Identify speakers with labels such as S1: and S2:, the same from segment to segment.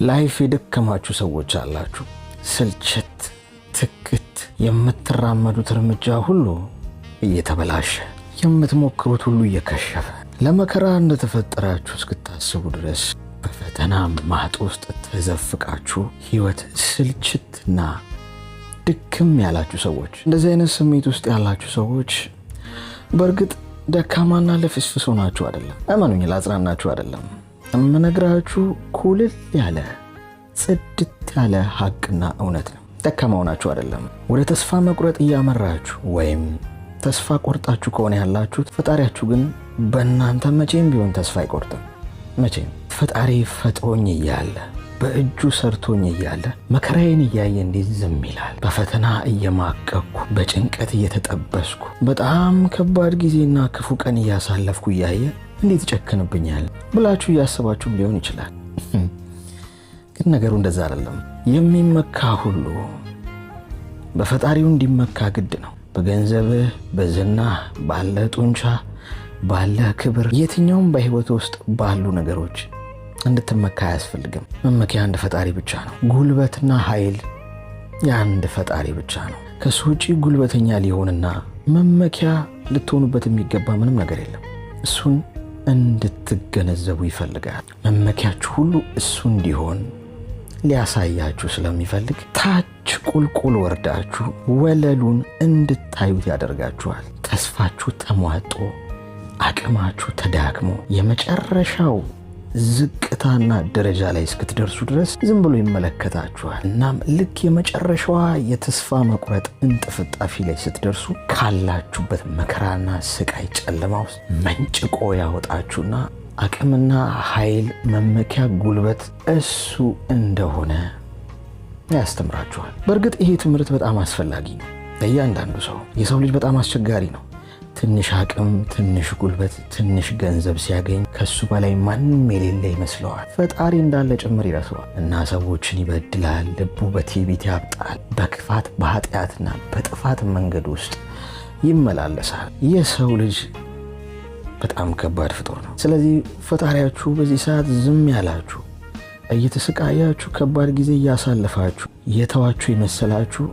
S1: ላይፍ የደከማችሁ ሰዎች አላችሁ። ስልችት ትክት የምትራመዱት እርምጃ ሁሉ እየተበላሸ የምትሞክሩት ሁሉ እየከሸፈ ለመከራ እንደተፈጠራችሁ እስክታስቡ ድረስ በፈተና ማጥ ውስጥ ተዘፍቃችሁ ህይወት ስልችትና ድክም ያላችሁ ሰዎች፣ እንደዚህ አይነት ስሜት ውስጥ ያላችሁ ሰዎች በእርግጥ ደካማና ለፍስፍስ ሆናችሁ አይደለም። እመኑኝ፣ ላጽናናችሁ አይደለም። እምነግራችሁ ኩልል ያለ ጽድት ያለ ሀቅና እውነት ነው። ደካማ ሆናችሁ አይደለም። ወደ ተስፋ መቁረጥ እያመራችሁ ወይም ተስፋ ቆርጣችሁ ከሆነ ያላችሁት፣ ፈጣሪያችሁ ግን በእናንተ መቼም ቢሆን ተስፋ አይቆርጥም። መቼም ፈጣሪ ፈጥሮኝ እያለ በእጁ ሰርቶኝ እያለ መከራዬን እያየ እንዴት ዝም ይላል? በፈተና እየማቀቅኩ በጭንቀት እየተጠበስኩ በጣም ከባድ ጊዜና ክፉ ቀን እያሳለፍኩ እያየ እንዴት ይጨክንብኛል ብላችሁ እያሰባችሁም ሊሆን ይችላል። ግን ነገሩ እንደዛ አይደለም። የሚመካ ሁሉ በፈጣሪው እንዲመካ ግድ ነው። በገንዘብህ፣ በዝናህ፣ ባለ ጡንቻ፣ ባለ ክብር፣ የትኛውም በህይወት ውስጥ ባሉ ነገሮች እንድትመካ አያስፈልግም። መመኪያ አንድ ፈጣሪ ብቻ ነው። ጉልበትና ኃይል የአንድ ፈጣሪ ብቻ ነው። ከሱ ውጪ ጉልበተኛ ሊሆንና መመኪያ ልትሆኑበት የሚገባ ምንም ነገር የለም። እሱን እንድትገነዘቡ ይፈልጋል። መመኪያችሁ ሁሉ እሱ እንዲሆን ሊያሳያችሁ ስለሚፈልግ ታች ቁልቁል ወርዳችሁ ወለሉን እንድታዩት ያደርጋችኋል። ተስፋችሁ ተሟጦ አቅማችሁ ተዳክሞ የመጨረሻው ዝቅታና ደረጃ ላይ እስክትደርሱ ድረስ ዝም ብሎ ይመለከታችኋል። እናም ልክ የመጨረሻዋ የተስፋ መቁረጥ እንጥፍጣፊ ላይ ስትደርሱ ካላችሁበት መከራና ስቃይ ጨለማ ውስጥ መንጭቆ ያወጣችሁና አቅምና ኃይል መመኪያ ጉልበት እሱ እንደሆነ ያስተምራችኋል። በእርግጥ ይሄ ትምህርት በጣም አስፈላጊ ነው ለእያንዳንዱ ሰው። የሰው ልጅ በጣም አስቸጋሪ ነው። ትንሽ አቅም፣ ትንሽ ጉልበት፣ ትንሽ ገንዘብ ሲያገኝ ከሱ በላይ ማንም የሌለ ይመስለዋል። ፈጣሪ እንዳለ ጭምር ይረሳዋል እና ሰዎችን ይበድላል። ልቡ በትዕቢት ያብጣል። በክፋት በኃጢአትና በጥፋት መንገድ ውስጥ ይመላለሳል። የሰው ልጅ በጣም ከባድ ፍጡር ነው። ስለዚህ ፈጣሪያችሁ በዚህ ሰዓት ዝም ያላችሁ፣ እየተሰቃያችሁ ከባድ ጊዜ እያሳለፋችሁ የተዋችሁ የመሰላችሁ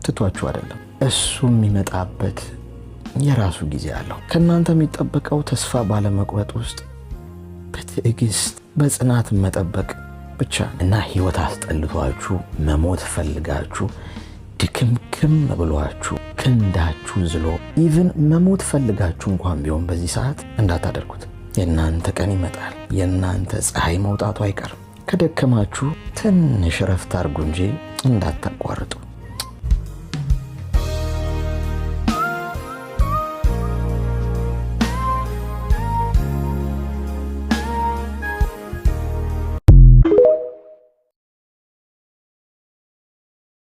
S1: ትቷችሁ አይደለም። እሱ የሚመጣበት የራሱ ጊዜ አለው። ከእናንተ የሚጠበቀው ተስፋ ባለመቁረጥ ውስጥ በትዕግስት በጽናት መጠበቅ ብቻ እና ህይወት አስጠልቷችሁ መሞት ፈልጋችሁ ድክምክም ብሏችሁ ክንዳችሁ ዝሎ ኢቭን መሞት ፈልጋችሁ እንኳን ቢሆን በዚህ ሰዓት እንዳታደርጉት። የእናንተ ቀን ይመጣል። የእናንተ ፀሐይ መውጣቱ አይቀርም። ከደከማችሁ ትንሽ ረፍት አድርጉ እንጂ እንዳታቋርጡ።